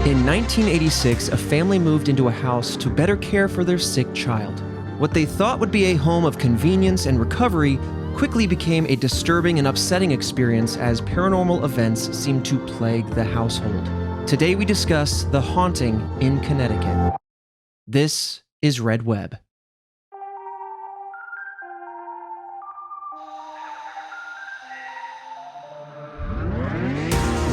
In 1986, a family moved into a house to better care for their sick child. What they thought would be a home of convenience and recovery quickly became a disturbing and upsetting experience as paranormal events seemed to plague the household. Today we discuss the haunting in Connecticut. This is Red Web.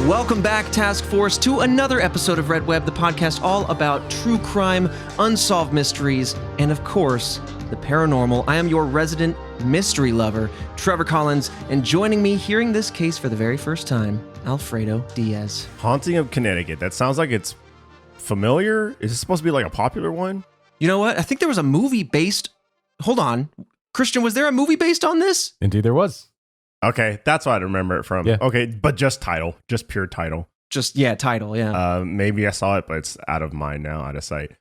Welcome back, Task Force, to another episode of Red Web, the podcast all about true crime, unsolved mysteries, and of course, the paranormal. I am your resident mystery lover, Trevor Collins, and joining me hearing this case for the very first time, Alfredo Diaz. Haunting of Connecticut. That sounds like it's familiar. Is it supposed to be like a popular one? You know what? I think there was a movie based... Hold on. Christian, was there a movie based on this? Indeed there was. Okay, that's what I remember it from. Yeah. Okay, but just title, just pure title. Title, yeah. Maybe I saw it, but it's out of mind now, out of sight.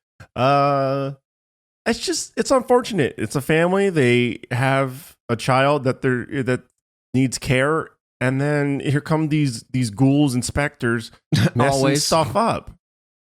It's unfortunate. It's a family. They have a child that needs care, and then here come these ghouls and specters messing stuff up.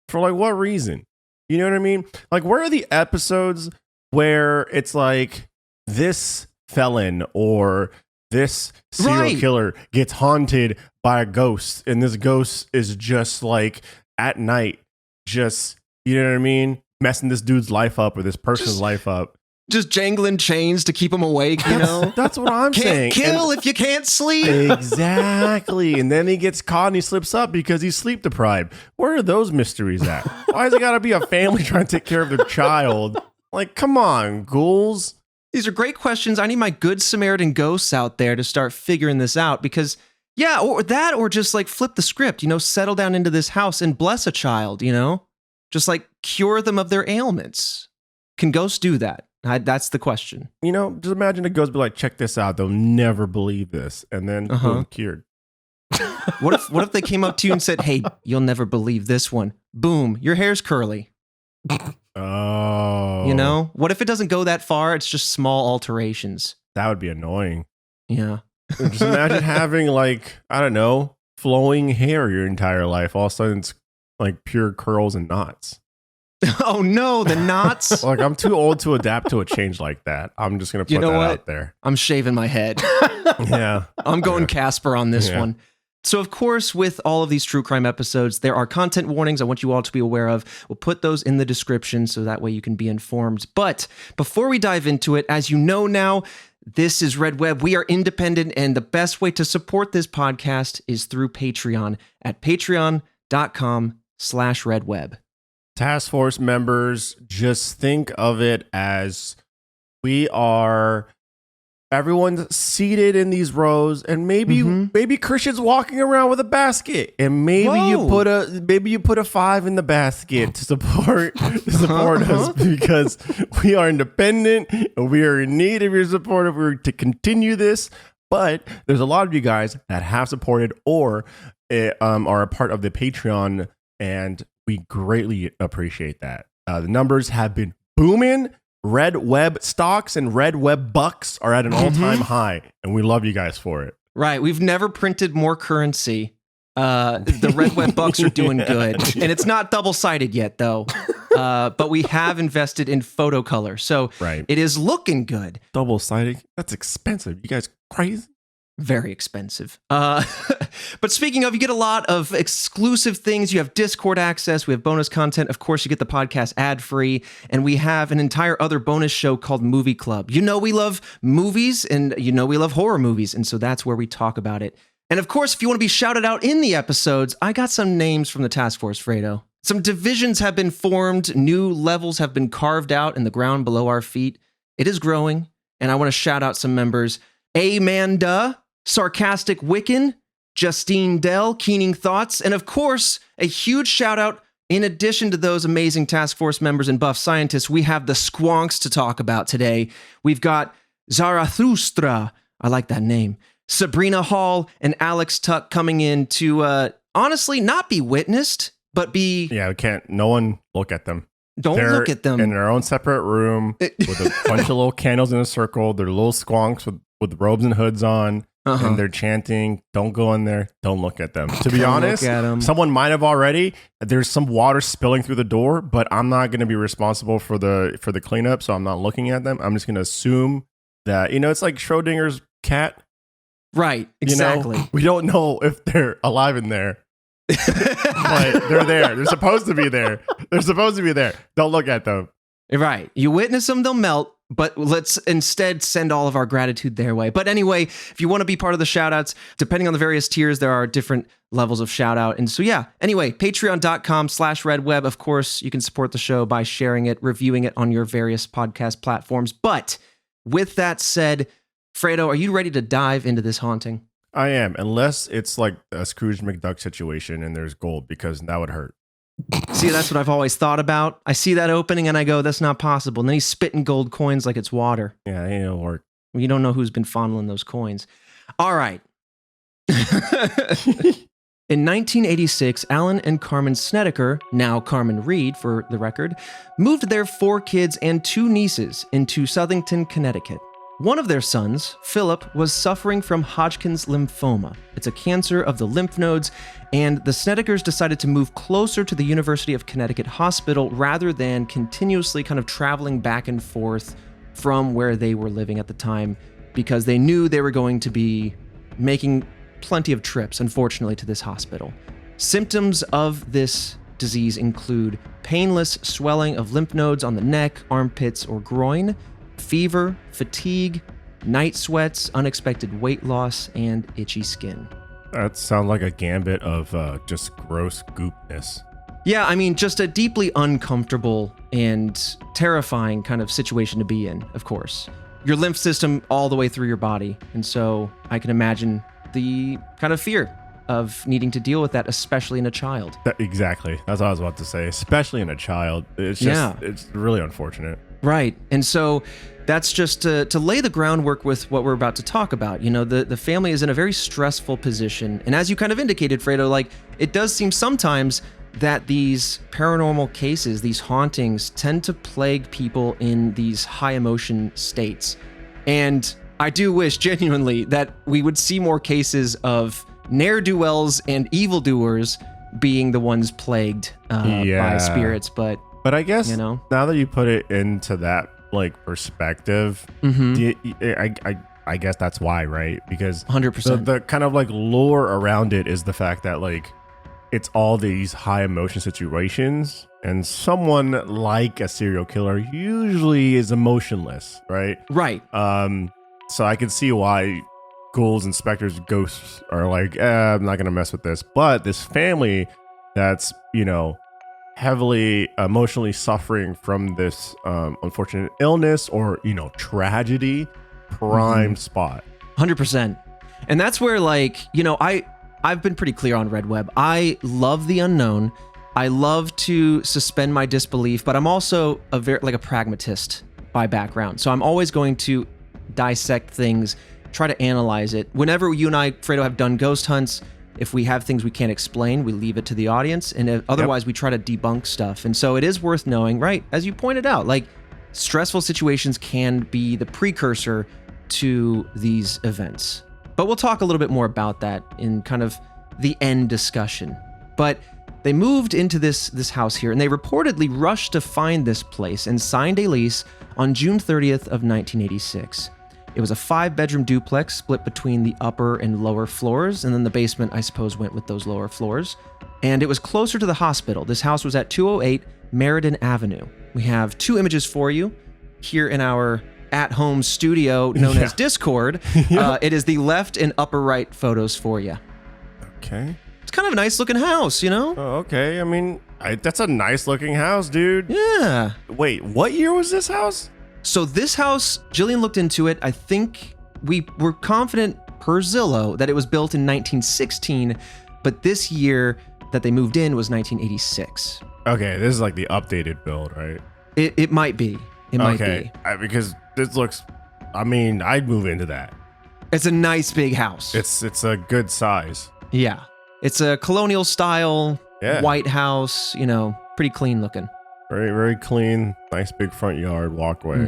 For like what reason? You know what I mean? Like, where are the episodes where it's like this felon or this serial killer gets haunted by a ghost, and this ghost is just like at night, just, you know what I mean, messing this dude's life up or this person's life up, just jangling chains to keep him awake, you know? That's what I'm saying. Kill if you can't sleep. Exactly. And then he gets caught and he slips up because he's sleep deprived. Where are those mysteries at? Why has it got to be a family trying to take care of their child? Like, come on, ghouls. These are great questions. I need my good Samaritan ghosts out there to start figuring this out because, yeah, or just like flip the script, you know, settle down into this house and bless a child, you know, just like cure them of their ailments. Can ghosts do that? That's the question. You know, just imagine a ghost be like, check this out. They'll never believe this. And then boom, cured. What if they came up to you and said, hey, you'll never believe this one. Boom, your hair's curly. Oh. You know, what if it doesn't go that far? It's just small alterations. That would be annoying. Yeah. Just imagine having like, I don't know, flowing hair your entire life. All of a sudden it's like pure curls and knots. Oh no, the knots. Like, I'm too old to adapt to a change like that. I'm just going to put that out there. I'm shaving my head. Yeah. I'm going Casper on this one. So, of course, with all of these true crime episodes, there are content warnings I want you all to be aware of. We'll put those in the description so that way you can be informed. But before we dive into it, as you know now, this is Red Web. We are independent, and the best way to support this podcast is through Patreon at patreon.com/redweb. Task Force members, just think of it as everyone's seated in these rows, and maybe Christian's walking around with a basket, and maybe you put a 5 in the basket to support us because we are independent and we are in need of your support if we're to continue this. But there's a lot of you guys that have supported or are a part of the Patreon, and we greatly appreciate that. The numbers have been booming. Red Web stocks and Red Web bucks are at an all-time high, and we love you guys for it. Right. We've never printed more currency. The Red Web bucks are doing good. And it's not double-sided yet, though. But we have invested in photo color, so it is looking good. Double-sided? That's expensive. You guys crazy? Very expensive. But speaking of, you get a lot of exclusive things. You have Discord access. We have bonus content. Of course, you get the podcast ad-free. And we have an entire other bonus show called Movie Club. You know we love movies, and you know we love horror movies. And so that's where we talk about it. And of course, if you want to be shouted out in the episodes, I got some names from the task force, Fredo. Some divisions have been formed. New levels have been carved out in the ground below our feet. It is growing. And I want to shout out some members. Amanda, Sarcastic Wiccan, Justine Dell, Keening Thoughts, and of course, a huge shout out. In addition to those amazing task force members and buff scientists, we have the squonks to talk about today. We've got Zarathustra, I like that name, Sabrina Hall, and Alex Tuck coming in to honestly not be witnessed, but be... Yeah, we can't, no one look at them. Don't They're look at them. in their own separate room with a bunch of little candles in a circle. They're little squonks with robes and hoods on. And they're chanting, don't go in there, don't look at them. To be honest, someone might have already. There's some water spilling through the door, but I'm not going to be responsible for the cleanup, so I'm not looking at them. I'm just going to assume that, it's like Schrodinger's cat. Right, exactly. We don't know if they're alive in there. But they're there. They're supposed to be there. Don't look at them. Right. You witness them, they'll melt. But let's instead send all of our gratitude their way. But anyway, if you want to be part of the shout-outs, depending on the various tiers, there are different levels of shout-out. And so, yeah, anyway, patreon.com/redweb. Of course, you can support the show by sharing it, reviewing it on your various podcast platforms. But with that said, Fredo, are you ready to dive into this haunting? I am, unless it's like a Scrooge McDuck situation and there's gold, because that would hurt. See, that's what I've always thought about. I see that opening and I go, that's not possible. And then he's spitting gold coins like it's water. Yeah, it ain't work. You don't know who's been fondling those coins. All right. In 1986, Alan and Carmen Snedeker, now Carmen Reed for the record, moved their 4 kids and 2 nieces into Southington, Connecticut. One of their sons, Philip, was suffering from Hodgkin's lymphoma. It's a cancer of the lymph nodes, and the Snedekers decided to move closer to the University of Connecticut Hospital rather than continuously kind of traveling back and forth from where they were living at the time, because they knew they were going to be making plenty of trips, unfortunately, to this hospital. Symptoms of this disease include painless swelling of lymph nodes on the neck, armpits, or groin, fever, fatigue, night sweats, unexpected weight loss, and itchy skin. That sounds like a gambit of just gross goopness. Yeah, I mean, just a deeply uncomfortable and terrifying kind of situation to be in, of course. Your lymph system all the way through your body. And so I can imagine the kind of fear of needing to deal with that, especially in a child. Exactly. That's what I was about to say. Especially in a child. It's just, it's really unfortunate. Right. And so that's just to lay the groundwork with what we're about to talk about. You know, the family is in a very stressful position. And as you kind of indicated, Fredo, like, it does seem sometimes that these paranormal cases, these hauntings, tend to plague people in these high emotion states. And I do wish genuinely that we would see more cases of ne'er-do-wells and evildoers being the ones plagued by spirits. But I guess, now that you put it into that like perspective, I guess that's why, right? Because 100%. The kind of like lore around it is the fact that like it's all these high emotion situations, and someone like a serial killer usually is emotionless, right? Right. So I can see why ghouls and specters, ghosts are like, I'm not gonna mess with this. But this family that's, heavily emotionally suffering from this unfortunate illness or, tragedy, prime spot. 100%. And that's where, like, I've been pretty clear on Red Web. I love the unknown. I love to suspend my disbelief, but I'm also a pragmatist by background. So I'm always going to dissect things, try to analyze it. Whenever you and I, Fredo, have done ghost hunts, if we have things we can't explain, we leave it to the audience. And otherwise, we try to debunk stuff. And so it is worth knowing, right? As you pointed out, like, stressful situations can be the precursor to these events. But we'll talk a little bit more about that in kind of the end discussion. But they moved into this house here, and they reportedly rushed to find this place and signed a lease on June 30th of 1986. It was a 5-bedroom duplex split between the upper and lower floors, and then the basement, I suppose, went with those lower floors. And it was closer to the hospital. This house was at 208 Meriden Avenue. We have 2 images for you here in our at-home studio known as Discord. It is the left and upper right photos for you. Okay. It's kind of a nice looking house, Oh, okay. I mean, that's a nice looking house, dude. Yeah. Wait, what year was this house? So this house, Jillian looked into it. I think we were confident per Zillow that it was built in 1916, but this year that they moved in was 1986. Okay, this is like the updated build, right? It might be. It might be. Because this looks, I'd move into that. It's a nice big house. It's a good size. Yeah. It's a colonial style, white house, pretty clean looking. Very, very clean. Nice big front yard walkway.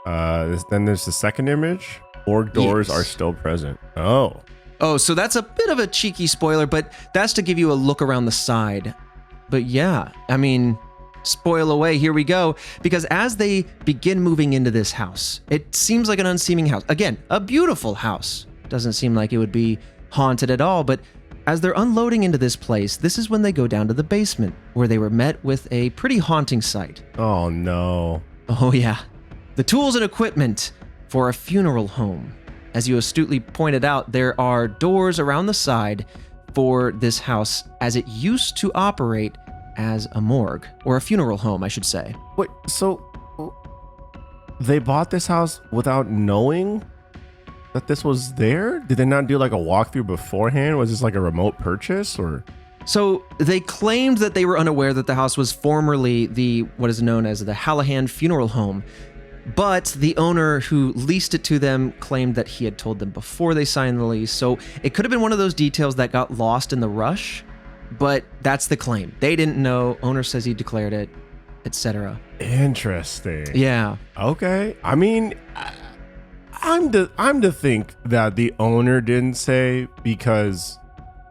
Then there's the second image. Morgue doors are still present. Oh, so that's a bit of a cheeky spoiler, but that's to give you a look around the side. But yeah, I mean, spoil away, here we go. Because as they begin moving into this house, it seems like an unseeming house. Again, a beautiful house. Doesn't seem like it would be haunted at all, but as they're unloading into this place, this is when they go down to the basement, where they were met with a pretty haunting sight. Oh no. Oh yeah. The tools and equipment for a funeral home. As you astutely pointed out, there are doors around the side for this house, as it used to operate as a morgue, or a funeral home, I should say. Wait, so they bought this house without knowing that this was there? Did they not do like a walkthrough beforehand? Was this like a remote purchase or? So they claimed that they were unaware that the house was formerly what is known as the Hallahan Funeral Home. But the owner who leased it to them claimed that he had told them before they signed the lease. So it could have been one of those details that got lost in the rush, but that's the claim. They didn't know. Owner says he declared it, etc. Interesting. Yeah. Okay. I mean, I'm to think that the owner didn't say, because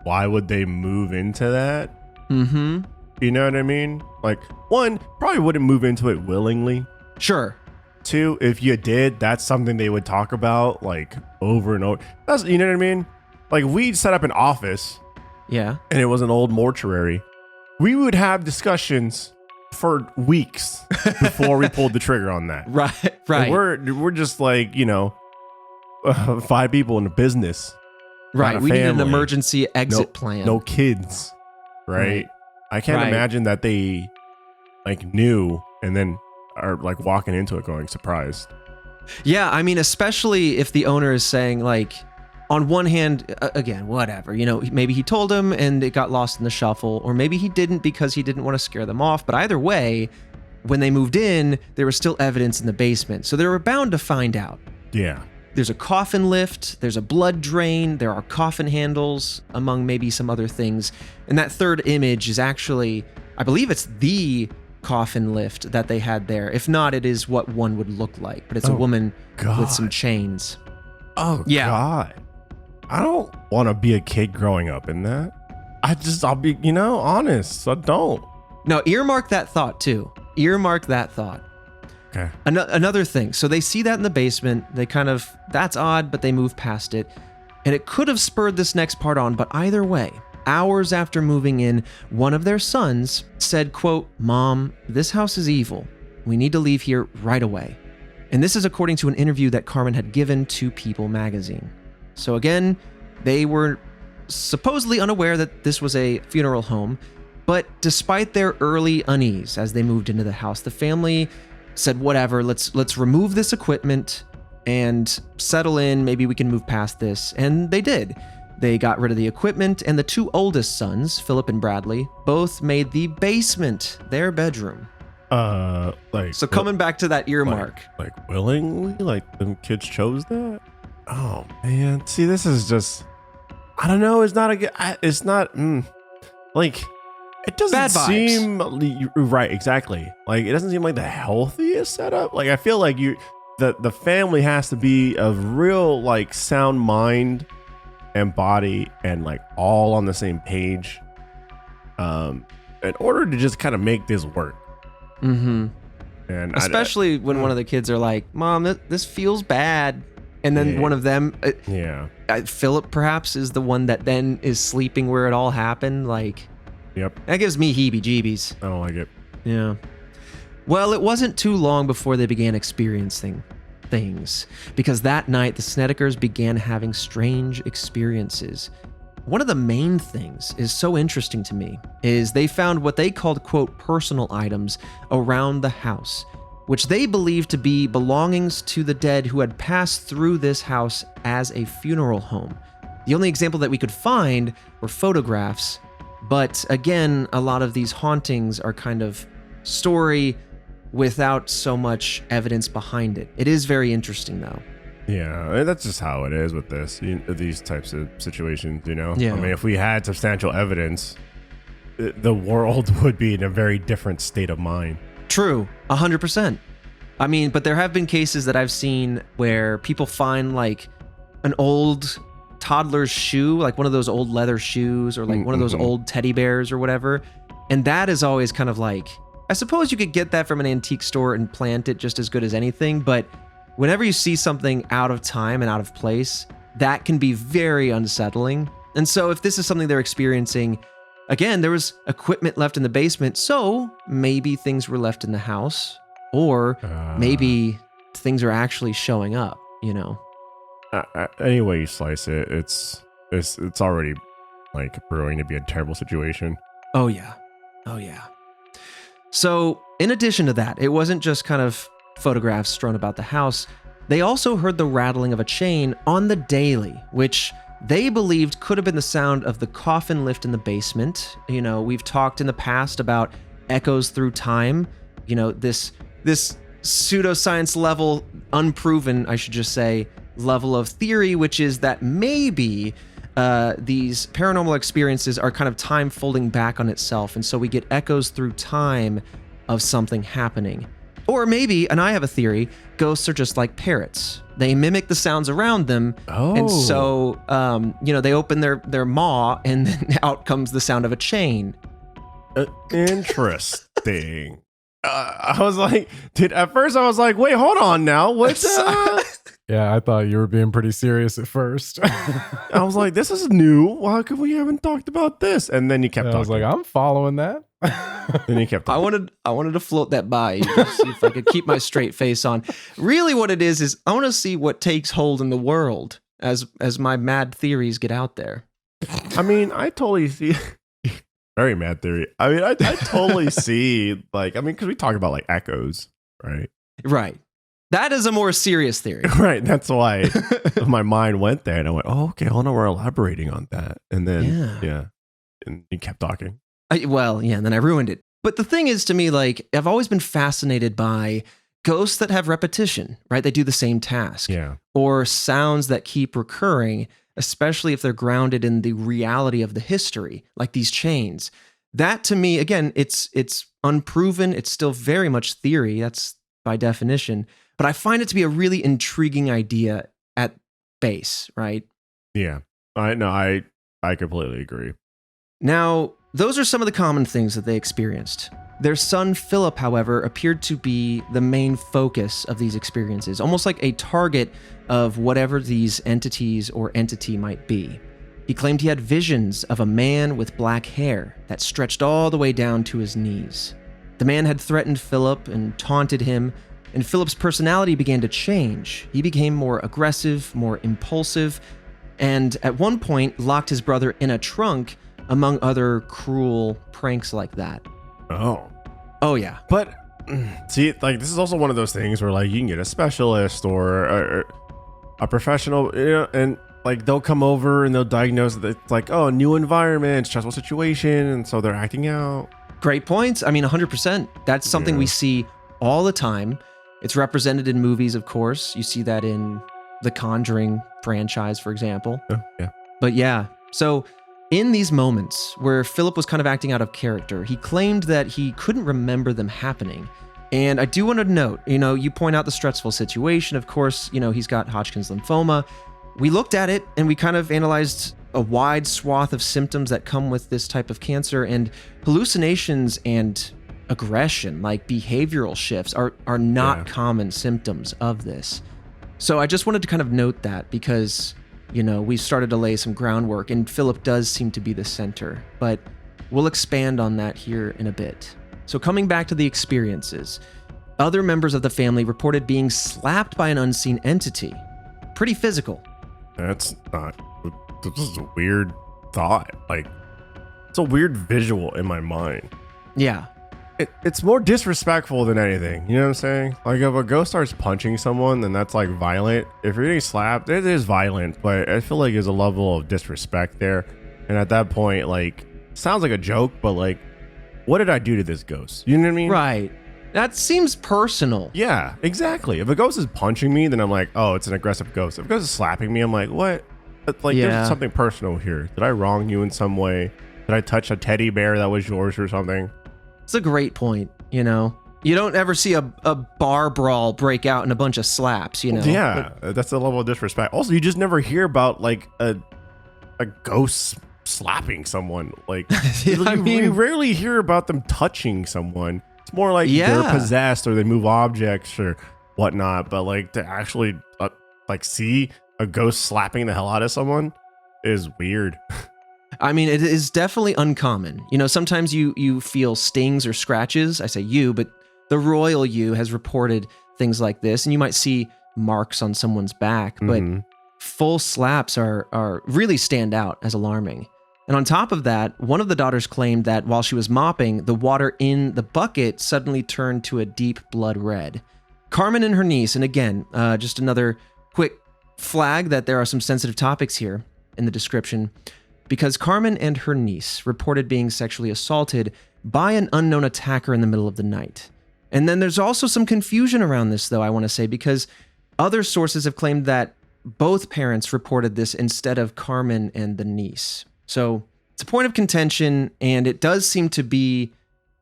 why would they move into that? Mm-hmm. You know what I mean? Like, one, probably wouldn't move into it willingly. Sure. Two, if you did, that's something they would talk about like over and over. That's, you know what I mean? Like, we'd set up an office. Yeah. And it was an old mortuary. We would have discussions for weeks before we pulled the trigger on that. Right. And we're just like, 5 people in the business. Right. We need an emergency exit plan. No kids. Right. I can't imagine that they like knew and then are like walking into it going surprised. Yeah. I mean, especially if the owner is saying, like, on one hand, again, whatever, maybe he told him and it got lost in the shuffle, or maybe he didn't because he didn't want to scare them off. But either way, when they moved in, there was still evidence in the basement. So they were bound to find out. Yeah. There's a coffin lift, there's a blood drain, there are coffin handles, among maybe some other things. And that third image is actually, I believe it's the coffin lift that they had there. If not, it is what one would look like. But it's a woman with some chains. Oh, yeah. God. I don't want to be a kid growing up in that. I'll be, honest. I don't. No, earmark that thought too. Earmark that thought. Okay. Another thing. So they see that in the basement. They that's odd, but they move past it. And it could have spurred this next part on, but either way, hours after moving in, one of their sons said, quote, "Mom, this house is evil. We need to leave here right away." And this is according to an interview that Carmen had given to People magazine. So again, they were supposedly unaware that this was a funeral home, but despite their early unease as they moved into the house, the family said, whatever, let's remove this equipment and settle in. Maybe we can move past this. And they did. They got rid of the equipment, and the 2 oldest sons, Philip and Bradley, both made the basement their bedroom. So coming back to that earmark. Like willingly? Like them kids chose that? Oh man. See, this is just, I don't know. It's not it doesn't bad seem right. Exactly. Like, it doesn't seem like the healthiest setup. Like, I feel like the family has to be of real like sound mind and body and like all on the same page, in order to just kind of make this work. Mm-hmm. And especially when one of the kids are like, "Mom, this feels bad," and then one of them, Philip perhaps, is the one that then is sleeping where it all happened. Like, yep, that gives me heebie-jeebies. I don't like it. Yeah. Well, it wasn't too long before they began experiencing things, because that night the Snedekers began having strange experiences. One of the main things is so interesting to me is they found what they called, quote, personal items around the house, which they believed to be belongings to the dead who had passed through this house as a funeral home. The only example that we could find were photographs, but again, a lot of these hauntings are kind of story without so much evidence behind it. It is very interesting, though. Yeah, that's just how it is with these types of situations, Yeah. I mean, if we had substantial evidence, the world would be in a very different state of mind. True, 100%. I mean, but there have been cases that I've seen where people find like an old toddler's shoe, like one of those old leather shoes, or like one of those old teddy bears or whatever. And that is always kind of like, I suppose you could get that from an antique store and plant it just as good as anything. But whenever you see something out of time and out of place, that can be very unsettling. And so if this is something they're experiencing, again, there was equipment left in the basement, so maybe things were left in the house, or maybe things are actually showing up, you know? Any way you slice it, it's already like brewing to be a terrible situation. Oh yeah. So in addition to that, it wasn't just kind of photographs strewn about the house. They also heard the rattling of a chain on the daily, which they believed could have been the sound of the coffin lift in the basement. You know, we've talked in the past about echoes through time. You know, this pseudoscience level, unproven, I should just say, level of theory, which is that maybe these paranormal experiences are kind of time folding back on itself. And so we get echoes through time of something happening. Or maybe, and I have a theory, ghosts are just like parrots. They mimic the sounds around them. Oh. And so, they open their maw and then out comes the sound of a chain. Interesting. I was like, at first I was like, wait, hold on now. What's Yeah, I thought you were being pretty serious at first. I was like, this is new. Why could we haven't talked about this? And then you kept talking. I was like, I'm following that. Then you kept talking. I wanted to float that by you to see if I could keep my straight face on. Really what it is I want to see what takes hold in the world as my mad theories get out there. I mean, I totally see very mad theory. I mean, I totally see because we talk about like echoes, right? Right. That is a more serious theory. Right. That's why my mind went there and I went, oh, okay, hold on, we're elaborating on that. And then, yeah. And you kept talking. And then I ruined it. But the thing is, to me, like, I've always been fascinated by ghosts that have repetition, right? They do the same task. Yeah. Or sounds that keep recurring, especially if they're grounded in the reality of the history, like these chains. That, to me, again, it's unproven. It's still very much theory. That's by definition. But I find it to be a really intriguing idea at base, right? Yeah. I completely agree. Now, those are some of the common things that they experienced. Their son, Philip, however, appeared to be the main focus of these experiences, almost like a target of whatever these entities or entity might be. He claimed he had visions of a man with black hair that stretched all the way down to his knees. The man had threatened Philip and taunted him, and Philip's personality began to change. He became more aggressive, more impulsive, and at one point locked his brother in a trunk, among other cruel pranks like that. Oh yeah. But see, like, this is also one of those things where like you can get a specialist or a professional, and like they'll come over and they'll diagnose that it's like, oh, new environment, stressful situation, and so they're acting out. Great points. I mean, 100%. That's something we see all the time. It's represented in movies, of course. You see that in the Conjuring franchise, for example. Oh, yeah. But yeah, so in these moments where Philip was kind of acting out of character, he claimed that he couldn't remember them happening. And I do want to note, you point out the stressful situation. Of course, he's got Hodgkin's lymphoma. We looked at it and we kind of analyzed a wide swath of symptoms that come with this type of cancer, and hallucinations and aggression, like behavioral shifts, are not common symptoms of this. So I just wanted to kind of note that because, we started to lay some groundwork, and Philip does seem to be the center, but we'll expand on that here in a bit. So coming back to the experiences, other members of the family reported being slapped by an unseen entity. Pretty physical. This is a weird thought. Like, it's a weird visual in my mind. Yeah. It's more disrespectful than anything. You know what I'm saying? Like, if a ghost starts punching someone, then that's like violent. If you're getting slapped, it is violent, but I feel like there's a level of disrespect there. And at that point, like, sounds like a joke, but like, what did I do to this ghost? You know what I mean? Right. That seems personal. Yeah, exactly. If a ghost is punching me, then I'm like, oh, it's an aggressive ghost. If a ghost is slapping me, I'm like, what? Like, there's something personal here. Did I wrong you in some way? Did I touch a teddy bear that was yours or something? It's a great point, You don't ever see a bar brawl break out in a bunch of slaps, you know? Yeah, that's a level of disrespect. Also, you just never hear about like a ghost slapping someone. Like, you rarely hear about them touching someone. It's more like they're possessed or they move objects or whatnot. But like to actually like see a ghost slapping the hell out of someone is weird. I mean, it is definitely uncommon. You know, sometimes you feel stings or scratches. I say you, but the royal you has reported things like this, and you might see marks on someone's back, but full slaps are really stand out as alarming. And on top of that, one of the daughters claimed that while she was mopping, the water in the bucket suddenly turned to a deep blood red. Carmen and her niece, and again, just another quick flag that there are some sensitive topics here in the description, because Carmen and her niece reported being sexually assaulted by an unknown attacker in the middle of the night. And then there's also some confusion around this, though, I want to say, because other sources have claimed that both parents reported this instead of Carmen and the niece. So it's a point of contention, and it does seem to be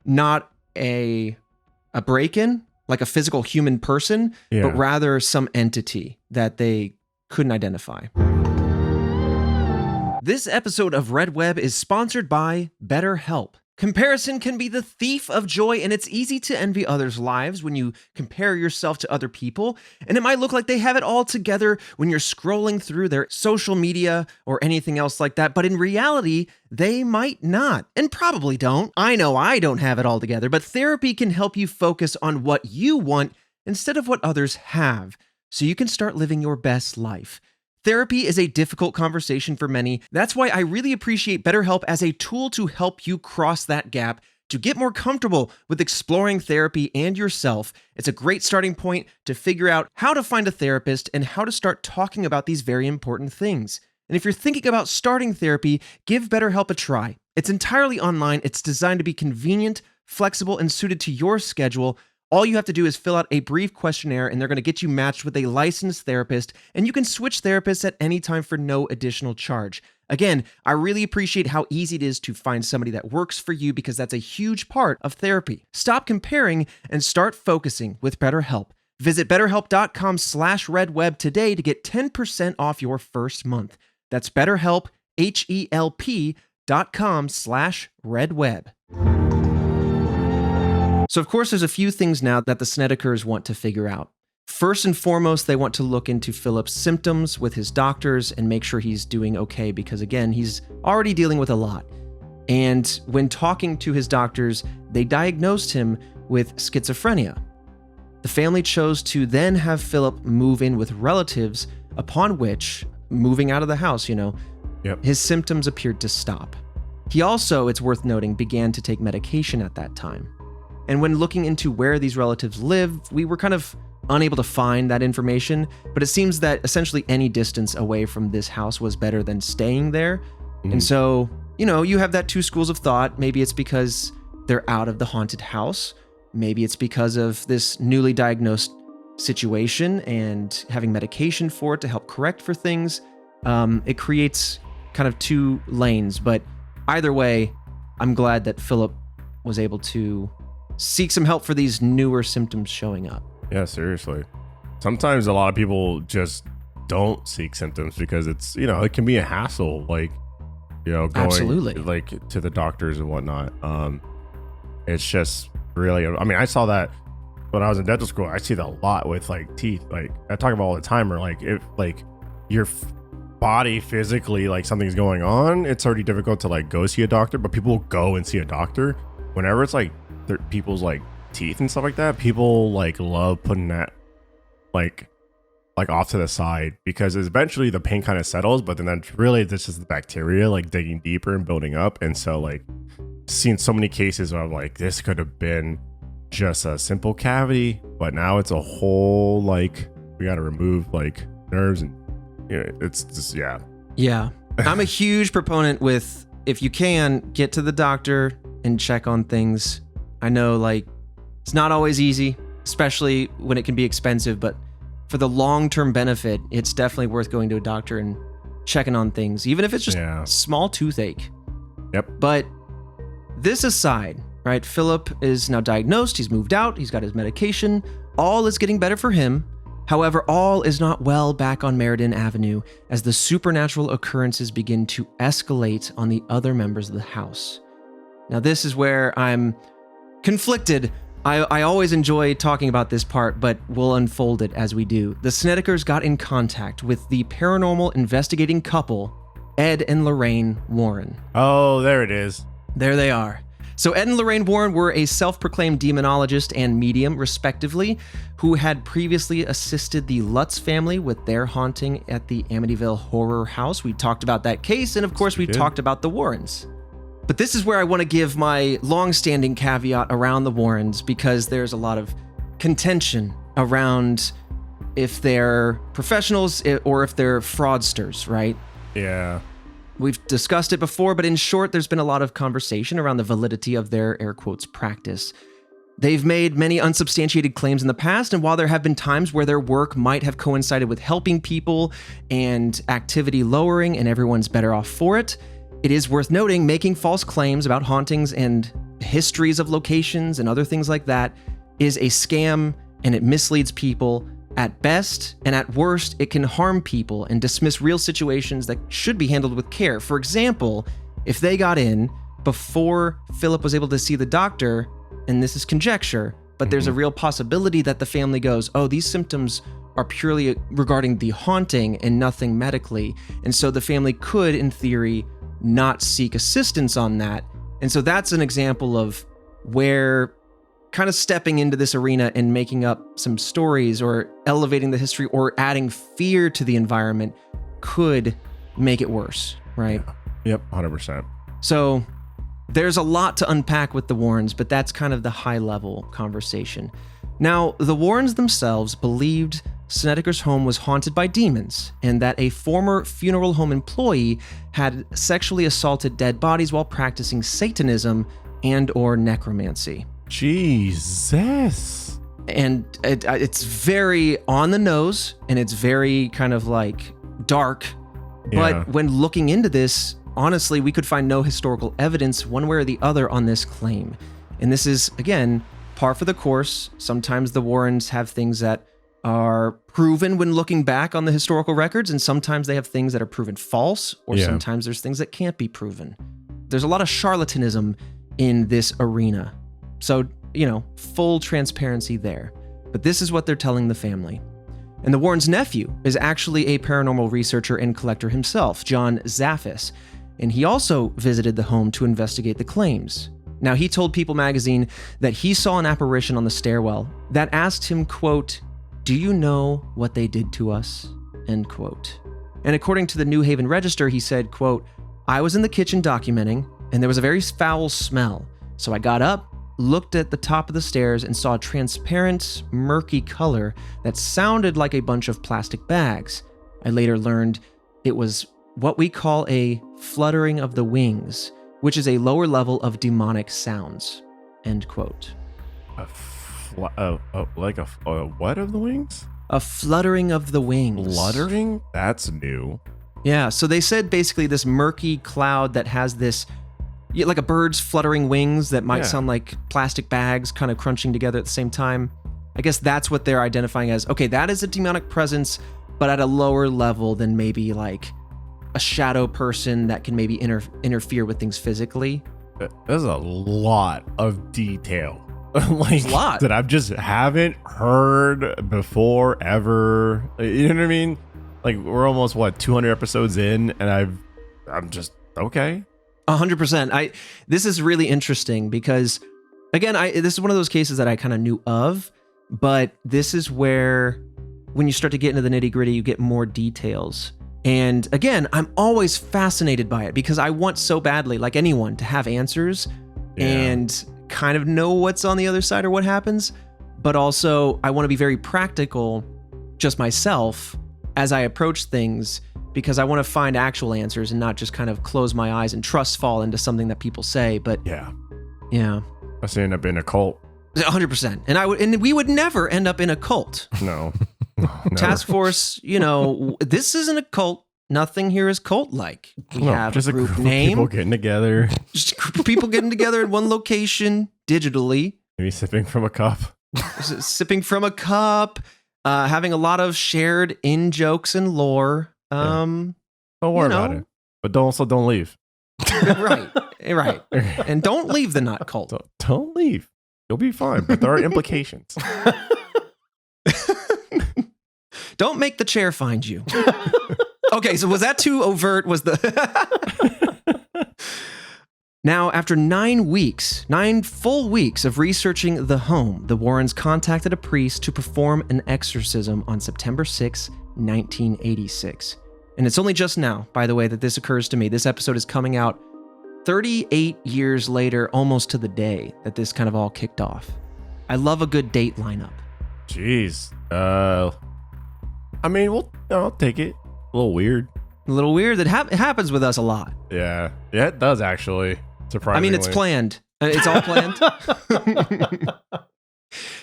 not a break-in, like a physical human person, but rather some entity that they couldn't identify. This episode of Red Web is sponsored by BetterHelp. Comparison can be the thief of joy, and it's easy to envy others' lives when you compare yourself to other people, and it might look like they have it all together when you're scrolling through their social media or anything else like that, but in reality, they might not, and probably don't. I know I don't have it all together, but therapy can help you focus on what you want instead of what others have, so you can start living your best life. Therapy is a difficult conversation for many. That's why I really appreciate BetterHelp as a tool to help you cross that gap, to get more comfortable with exploring therapy and yourself. It's a great starting point to figure out how to find a therapist and how to start talking about these very important things. And if you're thinking about starting therapy, give BetterHelp a try. It's entirely online. It's designed to be convenient, flexible, and suited to your schedule. All you have to do is fill out a brief questionnaire, and they're going to get you matched with a licensed therapist, and you can switch therapists at any time for no additional charge. Again, I really appreciate how easy it is to find somebody that works for you, because that's a huge part of therapy. Stop comparing and start focusing with BetterHelp. Visit BetterHelp.com/RedWeb today to get 10% off your first month. That's BetterHelp, HELP.com/RedWeb. So of course, there's a few things now that the Snedekers want to figure out. First and foremost, they want to look into Philip's symptoms with his doctors and make sure he's doing okay, because again, he's already dealing with a lot. And when talking to his doctors, they diagnosed him with schizophrenia. The family chose to then have Philip move in with relatives, upon which, moving out of the house, his symptoms appeared to stop. He also, it's worth noting, began to take medication at that time. And when looking into where these relatives live, we were kind of unable to find that information, but it seems that essentially any distance away from this house was better than staying there. And so, you have that two schools of thought. Maybe it's because they're out of the haunted house. Maybe it's because of this newly diagnosed situation and having medication for it to help correct for things. It creates kind of two lanes, but either way, I'm glad that Philip was able to seek some help for these newer symptoms showing up. Yeah, seriously. Sometimes a lot of people just don't seek symptoms because it's, it can be a hassle, like, going Absolutely. like to the doctors and whatnot. It's just really, I saw that when I was in dental school. I see that a lot with like teeth. Like I talk about all the time, or like if like your body physically, like something's going on, it's already difficult to like go see a doctor, but people will go and see a doctor whenever it's like people's like teeth and stuff like that. People like love putting that like off to the side, because eventually the pain kind of settles, but then that's really, this is the bacteria like digging deeper and building up. And so like seen so many cases where I'm like, this could have been just a simple cavity, but now it's a whole, like, we got to remove like nerves, and it's just yeah I'm a huge proponent with, if you can, get to the doctor and check on things. I know, like, it's not always easy, especially when it can be expensive, but for the long-term benefit, it's definitely worth going to a doctor and checking on things, even if it's just small toothache. Yep. But this aside, right? Philip is now diagnosed. He's moved out. He's got his medication. All is getting better for him. However, all is not well back on Meriden Avenue as the supernatural occurrences begin to escalate on the other members of the house. Now, this is where I'm conflicted. I always enjoy talking about this part, but we'll unfold it as we do. The Snedekers got in contact with the paranormal investigating couple, Ed and Lorraine Warren. Oh, there it is. There they are. So Ed and Lorraine Warren were a self-proclaimed demonologist and medium, respectively, who had previously assisted the Lutz family with their haunting at the Amityville Horror House. We talked about that case, and of course, we talked about the Warrens. But this is where I want to give my long-standing caveat around the Warrens, because there's a lot of contention around if they're professionals or if they're fraudsters, right? Yeah. We've discussed it before, but in short, there's been a lot of conversation around the validity of their air quotes practice. They've made many unsubstantiated claims in the past, and while there have been times where their work might have coincided with helping people and activity lowering and everyone's better off for it, it is worth noting making false claims about hauntings and histories of locations and other things like that is a scam, and it misleads people at best, and at worst, it can harm people and dismiss real situations that should be handled with care. For example, if they got in before Philip was able to see the doctor, and this is conjecture, but there's a real possibility that the family goes, oh, these symptoms are purely regarding the haunting and nothing medically. And so the family could, in theory, not seek assistance on that. And so that's an example of where kind of stepping into this arena and making up some stories or elevating the history or adding fear to the environment could make it worse, right? Yeah. Yep, 100%. So there's a lot to unpack with the Warrens, but that's kind of the high-level conversation. Now, the Warrens themselves believed Snedeker's home was haunted by demons, and that a former funeral home employee had sexually assaulted dead bodies while practicing Satanism and/or necromancy. Jesus. And it's very on the nose, and it's very kind of like dark. Yeah. But when looking into this, honestly, we could find no historical evidence one way or the other on this claim. And this is, again, par for the course. Sometimes the Warrens have things that are proven when looking back on the historical records, and sometimes they have things that are proven false, or sometimes there's things that can't be proven. There's a lot of charlatanism in this arena. So, full transparency there. But this is what they're telling the family. And the Warrens' nephew is actually a paranormal researcher and collector himself, John Zaffis, and he also visited the home to investigate the claims. Now, he told People magazine that he saw an apparition on the stairwell that asked him, quote, "Do you know what they did to us?" End quote. And according to the New Haven Register, he said, quote, "I was in the kitchen documenting, and there was a very foul smell. So I got up, looked at the top of the stairs, and saw a transparent, murky color that sounded like a bunch of plastic bags. I later learned it was what we call a fluttering of the wings, which is a lower level of demonic sounds." End quote. What of the wings? A fluttering of the wings. Fluttering? That's new. Yeah, so they said basically this murky cloud that has this, like a bird's fluttering wings that might sound like plastic bags kind of crunching together at the same time. I guess that's what they're identifying as, okay, that is a demonic presence, but at a lower level than maybe like a shadow person that can maybe interfere with things physically. There's a lot of detail. Like, a lot that I just haven't heard before ever. You know what I mean? Like, we're almost 200 episodes in, and I'm just okay. 100%. This is really interesting because, again, this is one of those cases that I kind of knew of, but this is where when you start to get into the nitty gritty, you get more details. And again, I'm always fascinated by it because I want so badly, like anyone, to have answers and kind of know what's on the other side or what happens. But also, I want to be very practical just myself as I approach things because I want to find actual answers and not just kind of close my eyes and trust fall into something that people say. But yeah, I end up in a cult. 100%. And we would never end up in a cult. No. Task Force, this isn't a cult. Nothing here is cult-like. We have just a group of name. People getting together. Just a group of people getting together in one location, digitally. Maybe sipping from a cup. Sipping from a cup, having a lot of shared in-jokes and lore. Don't worry about it. But don't leave. Right. And don't leave the nut cult. Don't leave. You'll be fine, but there are implications. Don't make the chair find you. Okay, so was that too overt? Now, after 9 full weeks of researching the home, the Warrens contacted a priest to perform an exorcism on September 6, 1986. And it's only just now, by the way, that this occurs to me. This episode is coming out 38 years later, almost to the day that this kind of all kicked off. I love a good date lineup. Jeez. I mean, I'll take it. A little weird. A little weird. It happens with us a lot. Yeah, it does actually. Surprisingly. I mean, it's planned. It's all planned.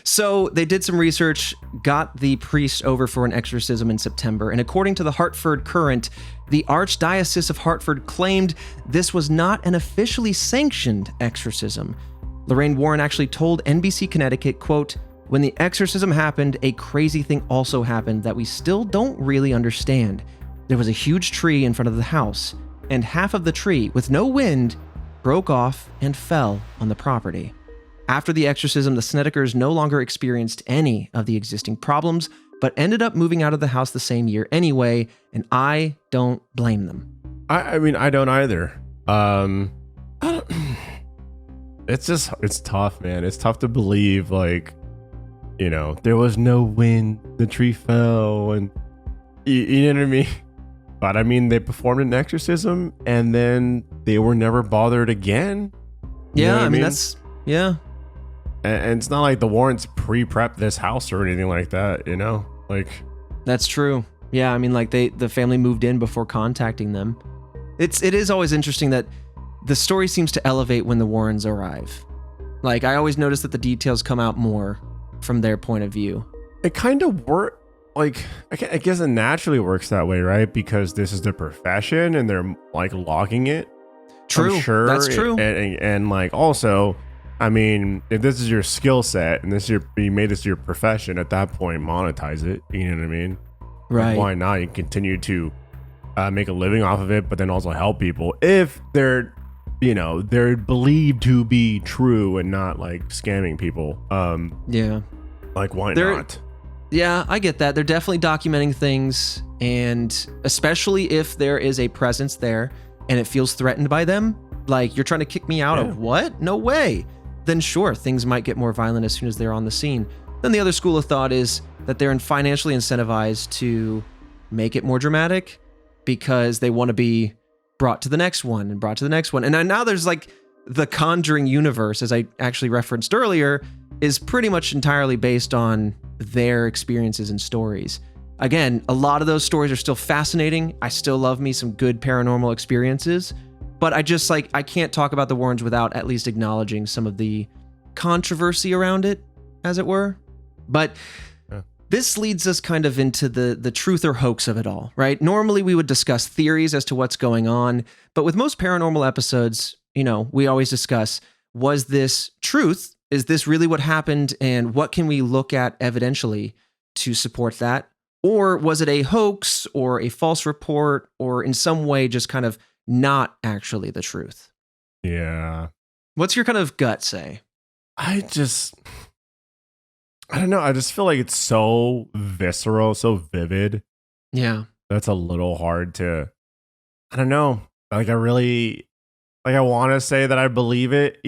So they did some research, got the priest over for an exorcism in September, and according to the Hartford Courant, the Archdiocese of Hartford claimed this was not an officially sanctioned exorcism. Lorraine Warren actually told NBC Connecticut, quote, "When the exorcism happened, a crazy thing also happened that we still don't really understand. There was a huge tree in front of the house, and half of the tree, with no wind, broke off and fell on the property. After the exorcism, the Snedekers no longer experienced any of the existing problems, but ended up moving out of the house the same year anyway, and I don't blame them." I mean, I don't either. It's tough, man. It's tough to believe, like, there was no wind, the tree fell, and you know what I mean? But I mean, they performed an exorcism and then they were never bothered again. Yeah, I mean, that's, yeah. And it's not like the Warrens pre-prepped this house or anything like that, Like, that's true. Yeah, I mean, like the family moved in before contacting them. It is always interesting that the story seems to elevate when the Warrens arrive. Like, I always notice that the details come out more from their point of view. It kind of worked. Like, I guess it naturally works that way, right? Because this is their profession and they're like logging it. True. I'm sure. That's true. And like, also, I mean, if this is your skill set and you made this your profession, at that point, monetize it. You know what I mean? Right. Like, why not? You continue to make a living off of it, but then also help people if they're believed to be true and not like scamming people. Yeah. Like, why not? Yeah, I get that. They're definitely documenting things, and especially if there is a presence there and it feels threatened by them, like, you're trying to kick me out of what? No way. Then sure, things might get more violent as soon as they're on the scene. Then the other school of thought is that they're financially incentivized to make it more dramatic because they want to be brought to the next one and brought to the next one. And now there's like the Conjuring universe, as I actually referenced earlier, is pretty much entirely based on their experiences and stories. Again, a lot of those stories are still fascinating. I still love me some good paranormal experiences, but I can't talk about the Warrens without at least acknowledging some of the controversy around it, as it were. But this leads us kind of into the truth or hoax of it all, right? Normally we would discuss theories as to what's going on, but with most paranormal episodes, we always discuss, was this truth? Is this really what happened? And what can we look at evidentially to support that? Or was it a hoax or a false report or in some way just kind of not actually the truth? Yeah. What's your kind of gut say? I don't know. I just feel like it's so visceral, so vivid. Yeah. That's a little hard to, I don't know. Like, I want to say that I believe it,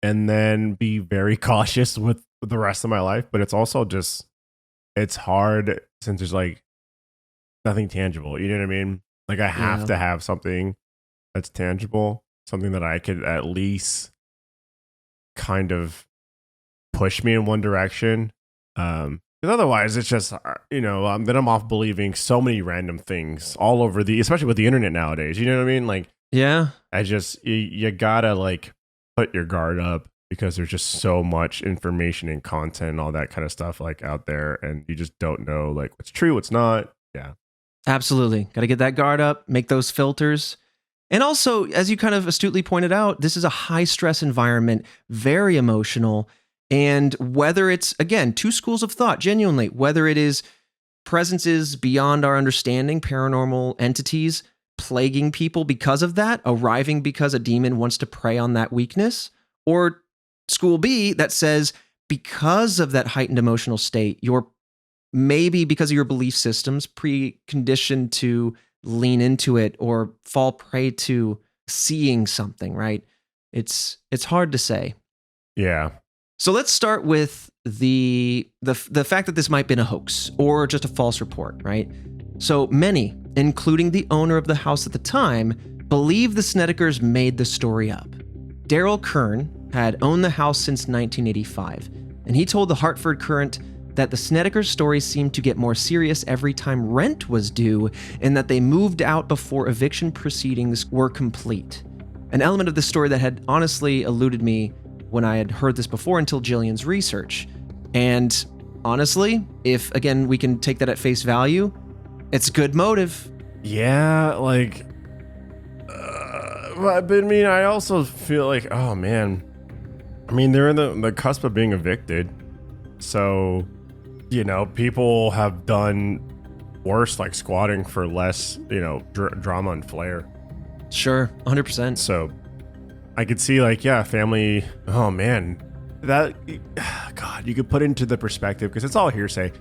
and then be very cautious with the rest of my life. But it's also just, it's hard since there's like nothing tangible. You know what I mean? Like, I have to have something that's tangible, something that I could at least kind of push me in one direction. Because otherwise it's just, then I'm off believing so many random things all over especially with the internet nowadays. You know what I mean? Like, yeah, you gotta like put your guard up because there's just so much information and content and all that kind of stuff like out there, and you just don't know like what's true, what's not. Yeah, absolutely. Got to get that guard up, make those filters. And also, as you kind of astutely pointed out, this is a high stress environment, very emotional. And whether it's, again, two schools of thought, genuinely, whether it is presences beyond our understanding, paranormal entities plaguing people because of that, arriving because a demon wants to prey on that weakness, or school B that says because of that heightened emotional state, you're maybe because of your belief systems preconditioned to lean into it or fall prey to seeing something, right? It's hard to say. Yeah. So let's start with the fact that this might have been a hoax or just a false report, right? So many, including the owner of the house at the time, believe the Snedekers made the story up. Daryl Kern had owned the house since 1985, and he told the Hartford Courant that the Snedekers' stories seemed to get more serious every time rent was due, and that they moved out before eviction proceedings were complete. An element of the story that had honestly eluded me when I had heard this before until Jillian's research. And honestly, if, again, we can take that at face value, it's good motive. Yeah, like, but I mean, I also feel like, oh man, I mean, they're in the cusp of being evicted. So, you know, people have done worse, like squatting for less, you know, drama and flair. Sure, 100%. So I could see, like, yeah, family, oh man, that, God, you could put into the perspective, because it's all hearsay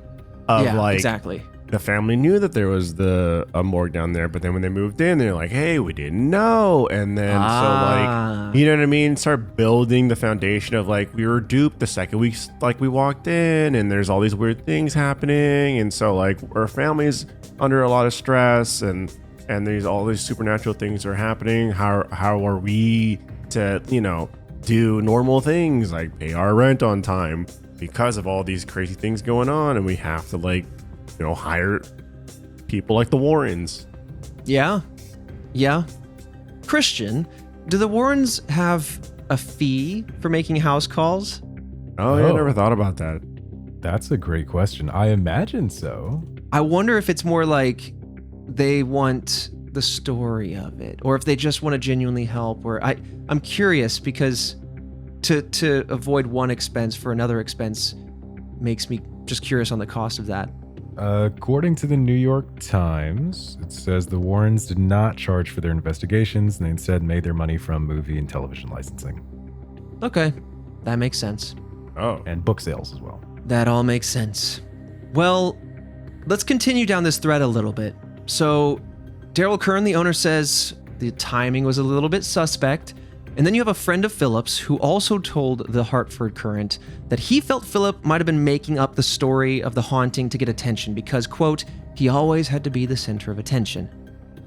of, yeah, like, exactly. The family knew that there was a morgue down there, but then when they moved in, they're like, hey, we didn't know. And then, so, like, you know what I mean? Start building the foundation of, like, we were duped the second we walked in, and there's all these weird things happening. And so, like, our family's under a lot of stress, and there's all these supernatural things are happening. How are we to, you know, do normal things like pay our rent on time because of all these crazy things going on? And we have to, like, you know, hire people like the Warrens. Yeah. Christian, do the Warrens have a fee for making house calls? Oh, yeah, I never thought about that. That's a great question. I imagine so. I wonder if it's more like they want the story of it, or if they just want to genuinely help. Or I'm curious, because to avoid one expense for another expense makes me just curious on the cost of that. According to the New York Times, it says the Warrens did not charge for their investigations, and they instead made their money from movie and television licensing. Okay, that makes sense. Oh. And book sales as well. That all makes sense. Well, let's continue down this thread a little bit. So, Daryl Kern, the owner, says the timing was a little bit suspect. And then you have a friend of Philip's who also told the Hartford Courant that he felt Philip might have been making up the story of the haunting to get attention because, quote, he always had to be the center of attention.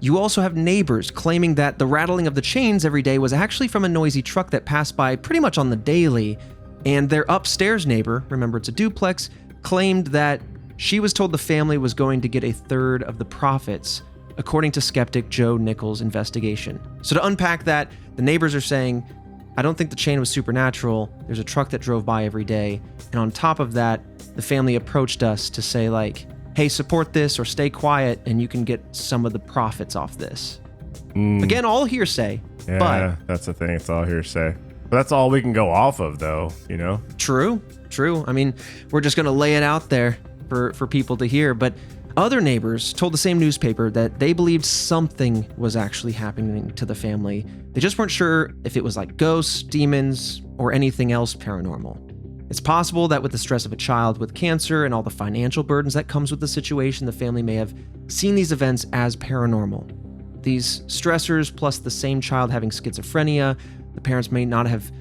You also have neighbors claiming that the rattling of the chains every day was actually from a noisy truck that passed by pretty much on the daily. And their upstairs neighbor, remember it's a duplex, claimed that she was told the family was going to get a third of the profits, according to skeptic Joe Nichols' investigation. So to unpack that, the neighbors are saying, I don't think the chain was supernatural. There's a truck that drove by every day. And on top of that, the family approached us to say, like, hey, support this or stay quiet and you can get some of the profits off this. Again, all hearsay. Yeah, but that's the thing. It's all hearsay. But that's all we can go off of, though, you know? True. I mean, we're just going to lay it out there for people to hear. But other neighbors told the same newspaper that they believed something was actually happening to the family. They just weren't sure if it was like ghosts, demons, or anything else paranormal. It's possible that with the stress of a child with cancer and all the financial burdens that comes with the situation, the family may have seen these events as paranormal. These stressors, plus the same child having schizophrenia, the parents may not have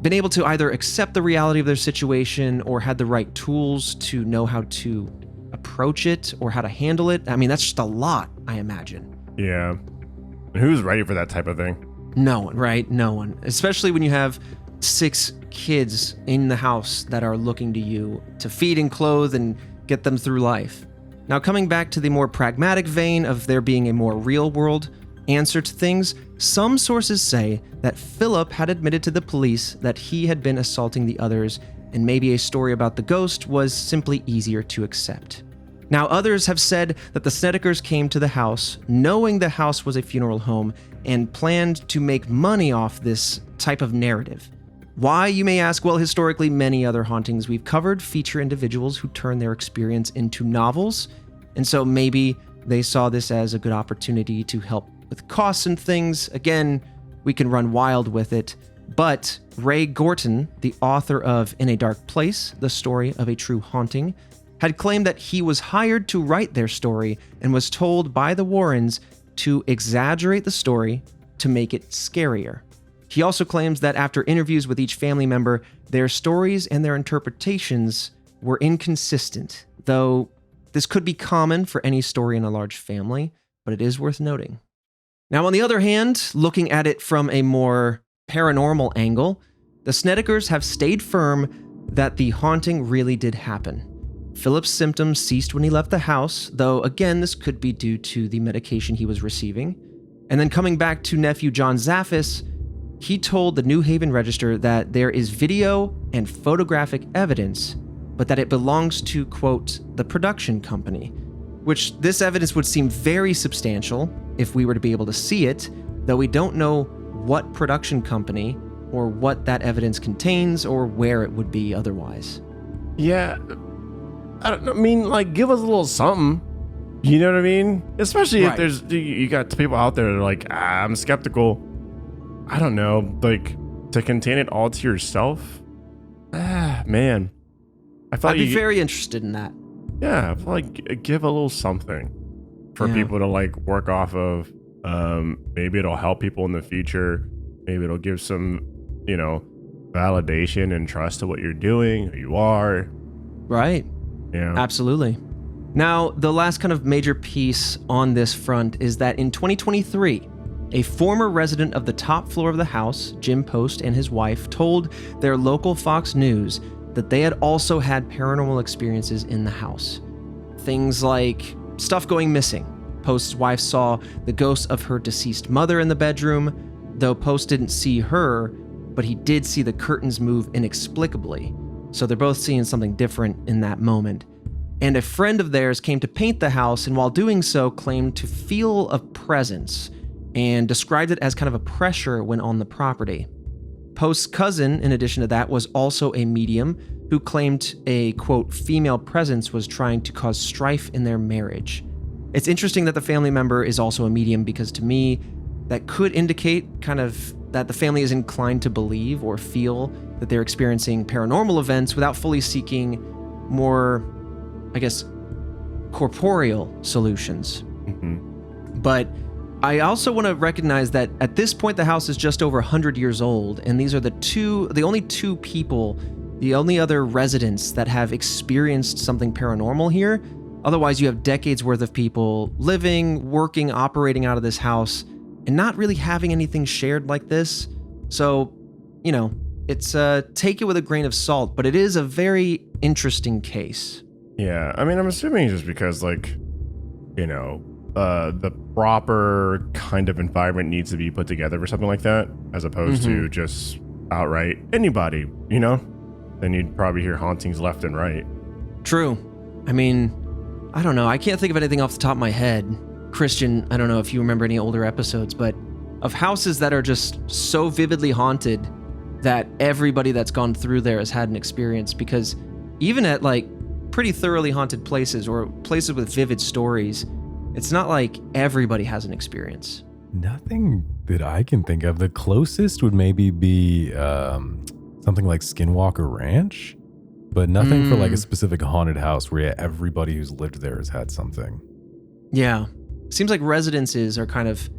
been able to either accept the reality of their situation or had the right tools to know how to approach it or how to handle it. I mean, that's just a lot, I imagine. Yeah. And who's ready for that type of thing? No one, right? No one. Especially when you have 6 kids in the house that are looking to you to feed and clothe and get them through life. Now, coming back to the more pragmatic vein of there being a more real-world answer to things, some sources say that Philip had admitted to the police that he had been assaulting the others, and maybe a story about the ghost was simply easier to accept. Now, others have said that the Snedekers came to the house knowing the house was a funeral home and planned to make money off this type of narrative. Why, you may ask? Well, historically, many other hauntings we've covered feature individuals who turn their experience into novels, and so maybe they saw this as a good opportunity to help with costs and things. Again, we can run wild with it, but Ray Gorton, the author of In a Dark Place, the story of a true haunting, had claimed that he was hired to write their story and was told by the Warrens to exaggerate the story to make it scarier. He also claims that after interviews with each family member, their stories and their interpretations were inconsistent, though this could be common for any story in a large family, but it is worth noting. Now, on the other hand, looking at it from a more paranormal angle, the Snedekers have stayed firm that the haunting really did happen. Philip's symptoms ceased when he left the house, though again, this could be due to the medication he was receiving. And then coming back to nephew John Zaffis, he told the New Haven Register that there is video and photographic evidence, but that it belongs to, quote, the production company, which this evidence would seem very substantial if we were to be able to see it, though we don't know what production company or what that evidence contains or where it would be otherwise. Yeah. I mean, like, give us a little something. You know what I mean? Especially if there's, you got people out there that are like, I'm skeptical. I don't know, like, to contain it all to yourself. Man. I'd be very interested in that. Yeah, I feel like give a little something for people to like work off of. Maybe it'll help people in the future. Maybe it'll give some, validation and trust to what you're doing, who you are. Right. Yeah. Absolutely. Now, the last kind of major piece on this front is that in 2023, a former resident of the top floor of the house, Jim Post, and his wife told their local Fox News that they had also had paranormal experiences in the house. Things like stuff going missing. Post's wife saw the ghost of her deceased mother in the bedroom, though Post didn't see her, but he did see the curtains move inexplicably. So they're both seeing something different in that moment. And a friend of theirs came to paint the house, and while doing so, claimed to feel a presence and described it as kind of a pressure when on the property. Post's cousin, in addition to that, was also a medium who claimed a, quote, female presence was trying to cause strife in their marriage. It's interesting that the family member is also a medium because to me, that could indicate kind of that the family is inclined to believe or feel that they're experiencing paranormal events without fully seeking more, I guess, corporeal solutions. Mm-hmm. But I also want to recognize that at this point, the house is just over 100 years old, and these are the only two people, the only other residents that have experienced something paranormal here. Otherwise, you have decades worth of people living, working, operating out of this house, and not really having anything shared like this. So, it's take it with a grain of salt, but it is a very interesting case. Yeah, I mean, I'm assuming just because, like, the proper kind of environment needs to be put together for something like that, as opposed to just outright anybody, then you'd probably hear hauntings left and right. True. I mean, I don't know. I can't think of anything off the top of my head. Christian, I don't know if you remember any older episodes, but of houses that are just so vividly haunted that everybody that's gone through there has had an experience, because even at like pretty thoroughly haunted places or places with vivid stories, it's not like everybody has an experience. Nothing that I can think of. The closest would maybe be something like Skinwalker Ranch, but nothing for like a specific haunted house where everybody who's lived there has had something. Yeah. Seems like residences are kind of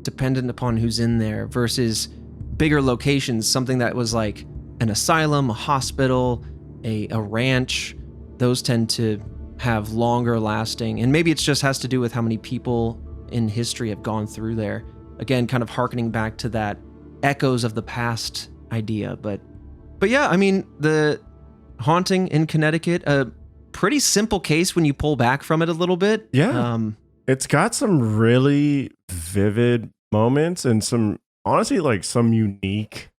dependent upon who's in there versus bigger locations, something that was like an asylum, a hospital, a ranch. Those tend to have longer lasting, and maybe it just has to do with how many people in history have gone through there. Again, kind of hearkening back to that echoes of the past idea. But yeah, I mean, the haunting in Connecticut, a pretty simple case when you pull back from it a little bit. Yeah. It's got some really vivid moments and some, honestly, like some unique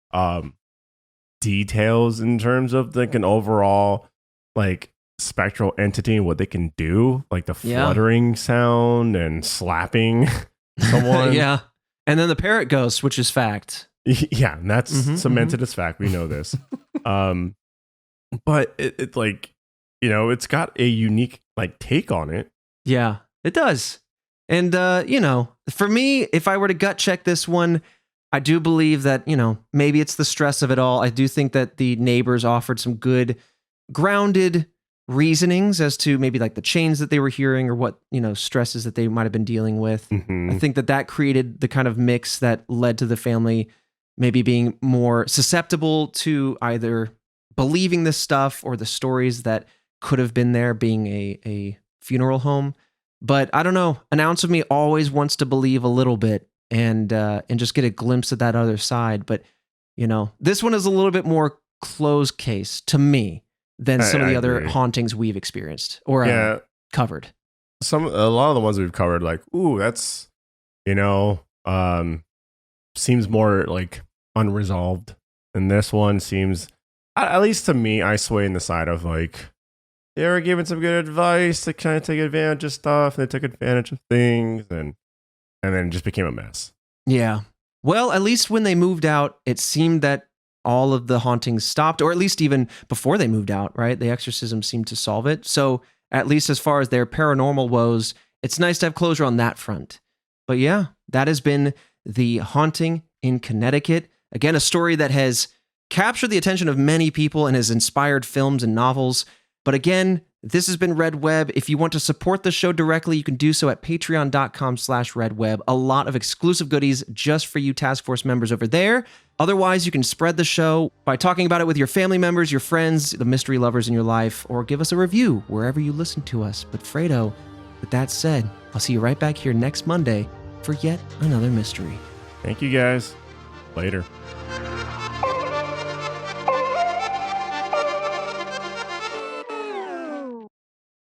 details in terms of like an overall like spectral entity and what they can do, like the fluttering sound and slapping someone. Yeah. And then the parrot ghost, which is fact. Yeah, and that's cemented as fact. We know this. But it like, you know, it's got a unique like take on it. Yeah, it does. And, you know, for me, if I were to gut check this one, I do believe that, you know, maybe it's the stress of it all. I do think that the neighbors offered some good grounded reasonings as to maybe like the chains that they were hearing or what, you know, stresses that they might have been dealing with. I think that created the kind of mix that led to the family maybe being more susceptible to either believing this stuff or the stories that could have been there being a funeral home. But I don't know, an ounce of me always wants to believe a little bit and just get a glimpse of that other side. But, you know, this one is a little bit more closed case to me than some of the other hauntings we've experienced or covered. A lot of the ones we've covered, like, ooh, that's, you know, seems more like unresolved. And this one seems, at least to me, I sway in the side of like, they were given some good advice to kind of take advantage of stuff, and they took advantage of things, and then it just became a mess. Yeah. Well, at least when they moved out, it seemed that all of the hauntings stopped, or at least even before they moved out, right? The exorcism seemed to solve it. So at least as far as their paranormal woes, it's nice to have closure on that front. But yeah, that has been The Haunting in Connecticut. Again, a story that has captured the attention of many people and has inspired films and novels. But again, this has been Red Web. If you want to support the show directly, you can do so at patreon.com/redweb. A lot of exclusive goodies just for you task force members over there. Otherwise, you can spread the show by talking about it with your family members, your friends, the mystery lovers in your life, or give us a review wherever you listen to us. But Fredo, with that said, I'll see you right back here next Monday for yet another mystery. Thank you guys. Later.